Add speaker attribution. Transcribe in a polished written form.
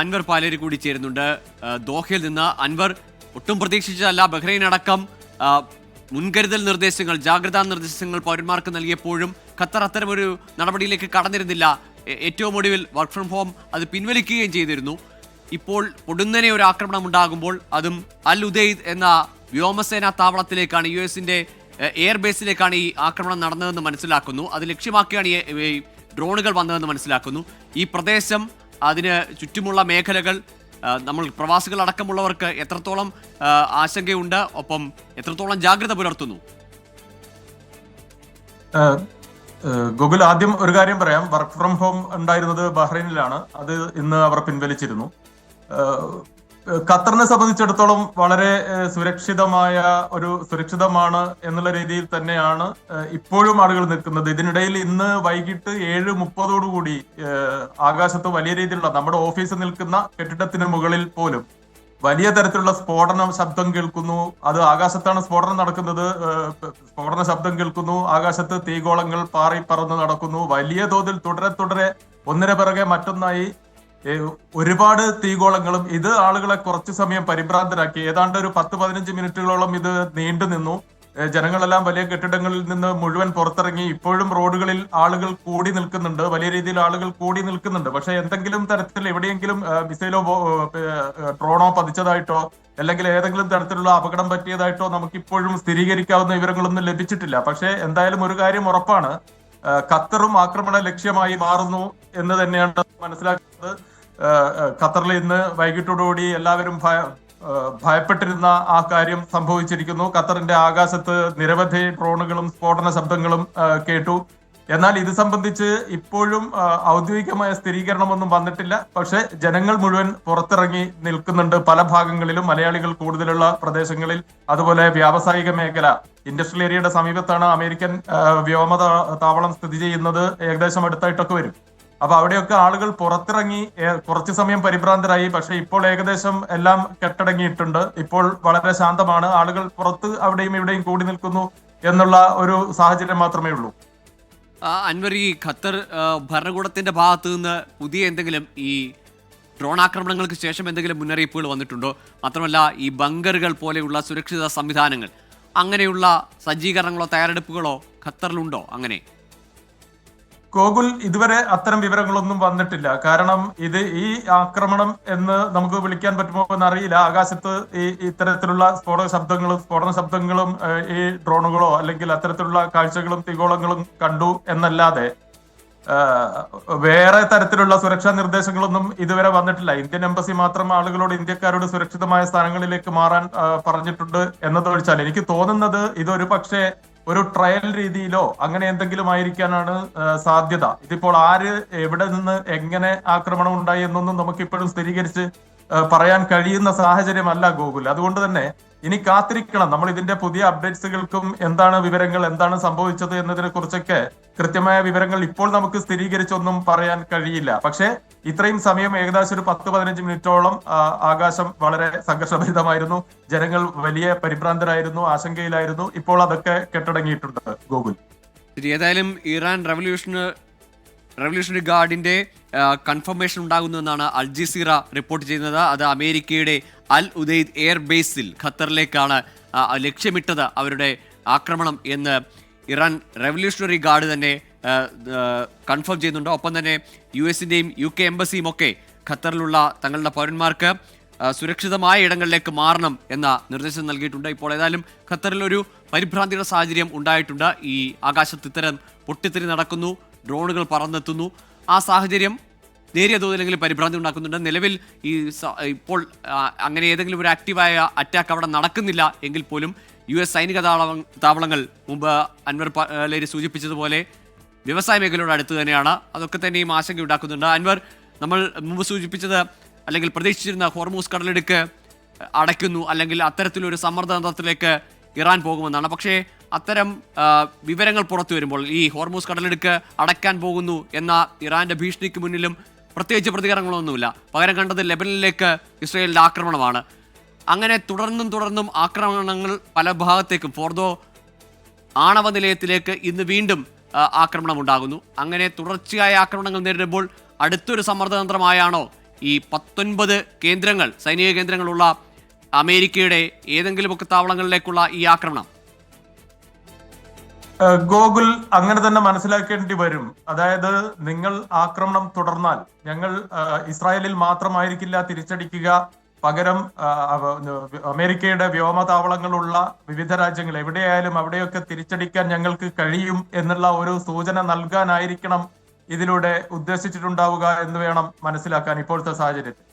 Speaker 1: അൻവർ പാലേരി കൂടി ചേരുന്നുണ്ട് ദോഹയിൽ നിന്ന്. അൻവർ, ഒട്ടും പ്രതീക്ഷിച്ചതല്ല, ബഹ്റൈൻ അടക്കം മുൻകരുതൽ നിർദ്ദേശങ്ങൾ, ജാഗ്രതാ നിർദ്ദേശങ്ങൾ പൗരന്മാർക്ക് നൽകിയപ്പോഴും ഖത്തർ അത്തരമൊരു നടപടിയിലേക്ക് കടന്നിരുന്നില്ല. ഏറ്റവും ഒടുവിൽ വർക്ക് ഫ്രം ഹോം അത് പിൻവലിക്കുകയും ചെയ്തിരുന്നു. ഇപ്പോൾ പൊടുന്നനെ ഒരു ആക്രമണം ഉണ്ടാകുമ്പോൾ അതും അൽ ഉദൈദ് എന്ന വ്യോമസേനാ താവളത്തിലേക്കാണ്, US-ന്റെ എയർബേസിലേക്കാണ് ഈ ആക്രമണം നടന്നതെന്ന് മനസ്സിലാക്കുന്നു. അത് ലക്ഷ്യമാക്കിയാണ് ഈ ഡ്രോണുകൾ വന്നതെന്ന് മനസ്സിലാക്കുന്നു. ഈ പ്രദേശം, അതിന് ചുറ്റുമുള്ള മേഖലകൾ, നമ്മൾ പ്രവാസികൾ അടക്കമുള്ളവർക്ക് എത്രത്തോളം ആശങ്കയുണ്ട്, ഒപ്പം എത്രത്തോളം ജാഗ്രത പുലർത്തുന്നു?
Speaker 2: ഗൂഗിൾ, ആദ്യം ഒരു കാര്യം പറയാം. വർക്ക് ഫ്രം ഹോം ഉണ്ടായിരുന്നത് ബഹ്റൈനിലാണ്. അത് ഇന്ന് അവർ പിൻവലിച്ചിരുന്നു. ഖത്തറിനെ സംബന്ധിച്ചിടത്തോളം വളരെ സുരക്ഷിതമാണ് എന്നുള്ള രീതിയിൽ തന്നെയാണ് ഇപ്പോഴും ആളുകൾ നിൽക്കുന്നത്. ഇതിനിടയിൽ ഇന്ന് വൈകിട്ട് 7:30 ആകാശത്ത് വലിയ രീതിയിലുള്ള, നമ്മുടെ ഓഫീസ് നിൽക്കുന്ന കെട്ടിടത്തിന് മുകളിൽ പോലും വലിയ തരത്തിലുള്ള സ്ഫോടന ശബ്ദം കേൾക്കുന്നു. അത് ആകാശത്താണ് സ്ഫോടനം നടക്കുന്നത്. സ്ഫോടന ശബ്ദം കേൾക്കുന്നു. ആകാശത്ത് തീഗോളങ്ങൾ പാറി പറന്ന് നടക്കുന്നു. വലിയ തോതിൽ തുടരെ ഒന്നിനു പിറകെ മറ്റൊന്നായി ഒരുപാട് തീഗോളങ്ങളും. ഇത് ആളുകളെ കുറച്ചു സമയം പരിഭ്രാന്തരാക്കി. ഏതാണ്ട് ഒരു 10-15 മിനിറ്റുകളോളം ഇത് നീണ്ടു നിന്നു. ജനങ്ങളെല്ലാം വലിയ കെട്ടിടങ്ങളിൽ നിന്ന് മുഴുവൻ പുറത്തിറങ്ങി. ഇപ്പോഴും റോഡുകളിൽ ആളുകൾ കൂടി നിൽക്കുന്നുണ്ട്, വലിയ രീതിയിൽ ആളുകൾ കൂടി നിൽക്കുന്നുണ്ട്. പക്ഷെ എന്തെങ്കിലും തരത്തിൽ എവിടെയെങ്കിലും മിസൈലോ ഡ്രോണോ പതിച്ചതായിട്ടോ അല്ലെങ്കിൽ ഏതെങ്കിലും തരത്തിലുള്ള അപകടം പറ്റിയതായിട്ടോ നമുക്കിപ്പോഴും സ്ഥിരീകരിക്കാവുന്ന വിവരങ്ങളൊന്നും ലഭിച്ചിട്ടില്ല. പക്ഷെ എന്തായാലും ഒരു കാര്യം ഉറപ്പാണ്, ഖത്തറും ആക്രമണ ലക്ഷ്യമായി മാറുന്നു എന്ന് തന്നെയാണ് മനസ്സിലാക്കുന്നത്. ഖത്തറിൽ ഇന്ന് വൈകിട്ടോടുകൂടി എല്ലാവരും ഭയപ്പെട്ടിരുന്ന ആ കാര്യം സംഭവിച്ചിരിക്കുന്നു. ഖത്തറിന്റെ ആകാശത്ത് നിരവധി ഡ്രോണുകളും സ്ഫോടന ശബ്ദങ്ങളും കേട്ടു. എന്നാൽ ഇത് സംബന്ധിച്ച് ഇപ്പോഴും ഔദ്യോഗികമായ സ്ഥിരീകരണമൊന്നും വന്നിട്ടില്ല. പക്ഷെ ജനങ്ങൾ മുഴുവൻ പുറത്തിറങ്ങി നിൽക്കുന്നുണ്ട്. പല ഭാഗങ്ങളിലും മലയാളികൾ കൂടുതലുള്ള പ്രദേശങ്ങളിൽ, അതുപോലെ വ്യാവസായിക മേഖല, ഇൻഡസ്ട്രിയൽ ഏരിയയുടെ സമീപത്താണ് അമേരിക്കൻ വ്യോമ താവളം സ്ഥിതി ചെയ്യുന്നത്. ഏകദേശം അടുത്തായിട്ടൊക്കെ വരും. അപ്പൊ അവിടെയൊക്കെ ആളുകൾ പുറത്തിറങ്ങി കുറച്ചു സമയം പരിഭ്രാന്തരായി. പക്ഷെ ഇപ്പോൾ ഏകദേശം എല്ലാം കെട്ടടങ്ങിയിട്ടുണ്ട്. ഇപ്പോൾ വളരെ ശാന്തമാണ്. ആളുകൾ പുറത്ത് അവിടെയും ഇവിടെയും കൂടി നിൽക്കുന്നു എന്നുള്ള ഒരു സാഹചര്യം മാത്രമേ ഉള്ളൂ.
Speaker 1: അൻവർ, ഈ ഖത്തർ ഭരണകൂടത്തിന്റെ ഭാഗത്തു നിന്ന് പുതിയ എന്തെങ്കിലും ഈ ഡ്രോൺ ആക്രമണങ്ങൾക്ക് ശേഷം എന്തെങ്കിലും മുന്നറിയിപ്പുകൾ വന്നിട്ടുണ്ടോ? മാത്രമല്ല, ഈ ബങ്കറുകൾ പോലെയുള്ള സുരക്ഷിത സംവിധാനങ്ങൾ, അങ്ങനെയുള്ള സജ്ജീകരണങ്ങളോ തയ്യാറെടുപ്പുകളോ ഖത്തറിലുണ്ടോ? അങ്ങനെ
Speaker 2: ഗോകുൽ, ഇതുവരെ അത്തരം വിവരങ്ങളൊന്നും വന്നിട്ടില്ല. കാരണം ഈ ആക്രമണം എന്ന് നമുക്ക് വിളിക്കാൻ പറ്റുമോ എന്നറിയില്ല. ആകാശത്ത് ഇത്തരത്തിലുള്ള സ്ഫോടന ശബ്ദങ്ങളും ഈ ഡ്രോണുകളോ അല്ലെങ്കിൽ അത്തരത്തിലുള്ള കാഴ്ചകളും തീഗോളങ്ങളും കണ്ടു എന്നല്ലാതെ വേറെ തരത്തിലുള്ള സുരക്ഷാ നിർദ്ദേശങ്ങളൊന്നും ഇതുവരെ വന്നിട്ടില്ല. ഇന്ത്യൻ എംബസി മാത്രം ആളുകളോട്, ഇന്ത്യക്കാരോട് സുരക്ഷിതമായ സ്ഥാനങ്ങളിലേക്ക് മാറാൻ പറഞ്ഞിട്ടുണ്ട് എന്നതൊഴിച്ചാൽ എനിക്ക് തോന്നുന്നത് ഇതൊരു പക്ഷേ ഒരു ട്രയൽ രീതിയിലോ അങ്ങനെ എന്തെങ്കിലും ആയിരിക്കാനാണ് സാധ്യത. ഇതിപ്പോൾ ആര്, എവിടെ നിന്ന്, എങ്ങനെ ആക്രമണം ഉണ്ടായി എന്നൊന്നും നമുക്കിപ്പോഴും സ്ഥിരീകരിച്ച് പറയാൻ കഴിയുന്ന സാഹചര്യമല്ല ഗോകുൽ. അതുകൊണ്ട് തന്നെ ഇനി കാത്തിരിക്കണം. നമ്മൾ ഇതിന്റെ പുതിയ അപ്ഡേറ്റ്സുകൾക്കും എന്താണ് വിവരങ്ങൾ, എന്താണ് സംഭവിച്ചത് എന്നതിനെ കുറിച്ചൊക്കെ കൃത്യമായ വിവരങ്ങൾ ഇപ്പോൾ നമുക്ക് സ്ഥിരീകരിച്ചൊന്നും പറയാൻ കഴിയില്ല. പക്ഷേ ഇത്രയും സമയം ഏകദേശം ഒരു 10-15 മിനിറ്റോളം ആകാശം വളരെ സംഘർഷഭരിതമായിരുന്നു. ജനങ്ങൾ വലിയ പരിഭ്രാന്തരായിരുന്നു, ആശങ്കയിലായിരുന്നു. ഇപ്പോൾ അതൊക്കെ കെട്ടടങ്ങിയിട്ടുണ്ട് ഗോകുൽ.
Speaker 1: ഏതായാലും ഇറാൻ റവല്യൂഷണറി ഗാർഡിന്റെ കൺഫർമേഷൻ ഉണ്ടാകുന്നുവെന്നാണ് അൽ ജസീറ റിപ്പോർട്ട് ചെയ്യുന്നത്. അത് അമേരിക്കയുടെ അൽ ഉദൈദ് എയർബേസിൽ ഖത്തറിലേക്കാണ് ലക്ഷ്യമിട്ടത് അവരുടെ ആക്രമണം എന്ന് ഇറാൻ റവല്യൂഷണറി ഗാർഡ് തന്നെ കൺഫേം ചെയ്യുന്നുണ്ട്. ഒപ്പം തന്നെ US-ന്റെയും UK എംബസിയും ഒക്കെ ഖത്തറിലുള്ള തങ്ങളുടെ പൗരന്മാർക്ക് സുരക്ഷിതമായ ഇടങ്ങളിലേക്ക് മാറണം എന്ന നിർദ്ദേശം നൽകിയിട്ടുണ്ട്. ഇപ്പോൾ ഏതായാലും ഖത്തറിലൊരു പരിഭ്രാന്തിയുടെ സാഹചര്യം ഉണ്ടായിട്ടുണ്ട്. ഈ ആകാശത്ത് ഇത്തരം പൊട്ടിത്തെറി നടക്കുന്നു, ഡ്രോണുകൾ പറന്നെത്തുന്നു. ആ സാഹചര്യം നേരിയ തോതിലെങ്കിലും പരിഭ്രാന്തി ഉണ്ടാക്കുന്നുണ്ട്. നിലവിൽ ഇപ്പോൾ അങ്ങനെ ഏതെങ്കിലും ഒരു ആക്റ്റീവായ അറ്റാക്ക് അവിടെ നടക്കുന്നില്ല എങ്കിൽ പോലും US സൈനിക താവളങ്ങൾ മുമ്പ് അൻവർ പാലേരി സൂചിപ്പിച്ചതുപോലെ വ്യവസായ മേഖലയോട് അടുത്ത് തന്നെയാണ്. അതൊക്കെ തന്നെയും ആശങ്ക ഉണ്ടാക്കുന്നുണ്ട്. അൻവർ, നമ്മൾ മുമ്പ് സൂചിപ്പിച്ചത് അല്ലെങ്കിൽ പ്രതീക്ഷിച്ചിരുന്ന ഹോർമൂസ് കടലിടുക്ക് അടയ്ക്കുന്നു അല്ലെങ്കിൽ അത്തരത്തിലൊരു സമ്മർദ്ദത്തിലേക്ക് ഇറാൻ പോകുമെന്നാണ്. പക്ഷേ അത്തരം വിവരങ്ങൾ പുറത്തു വരുമ്പോൾ ഈ ഹോർമൂസ് കടലിടുക്ക് അടയ്ക്കാൻ പോകുന്നു എന്ന ഇറാന്റെ ഭീഷണിക്ക് മുന്നിലും പ്രത്യേകിച്ച് പ്രതികരണങ്ങളൊന്നുമില്ല. പകരം കണ്ടത് ലെബനനിലേക്ക് ഇസ്രായേലിന്റെ ആക്രമണമാണ്. അങ്ങനെ തുടർന്നും ആക്രമണങ്ങൾ പല ഭാഗത്തേക്കും, ഫോർദോ ആണവ നിലയത്തിലേക്ക് ഇന്ന് വീണ്ടും ആക്രമണം ഉണ്ടാകുന്നു. അങ്ങനെ തുടർച്ചയായ ആക്രമണങ്ങൾ നേരിടുമ്പോൾ അടുത്തൊരു സമ്മർദ്ദതന്ത്രമായാണോ ഈ 19 കേന്ദ്രങ്ങൾ, സൈനിക കേന്ദ്രങ്ങളുള്ള അമേരിക്കയുടെ ഏതെങ്കിലുമൊക്കെ താവളങ്ങളിലേക്കുള്ള ഈ ആക്രമണം?
Speaker 2: ഗോകുൽ അങ്ങനെ തന്നെ മനസ്സിലാക്കേണ്ടി വരും. അതായത് നിങ്ങൾ ആക്രമണം തുടർന്നാൽ ഞങ്ങൾ ഇസ്രായേലിൽ മാത്രമായിരിക്കില്ല തിരിച്ചടിക്കുക, പകരം അമേരിക്കയുടെ വ്യോമതാവളങ്ങളുള്ള വിവിധ രാജ്യങ്ങൾ എവിടെയായാലും അവിടെയൊക്കെ തിരിച്ചടിക്കാൻ ഞങ്ങൾക്ക് കഴിയും എന്നുള്ള ഒരു സൂചന നൽകാനായിരിക്കണം ഇതിലൂടെ ഉദ്ദേശിച്ചിട്ടുണ്ടാവുക എന്ന് വേണം മനസ്സിലാക്കാൻ ഇപ്പോഴത്തെ സാഹചര്യത്തിൽ.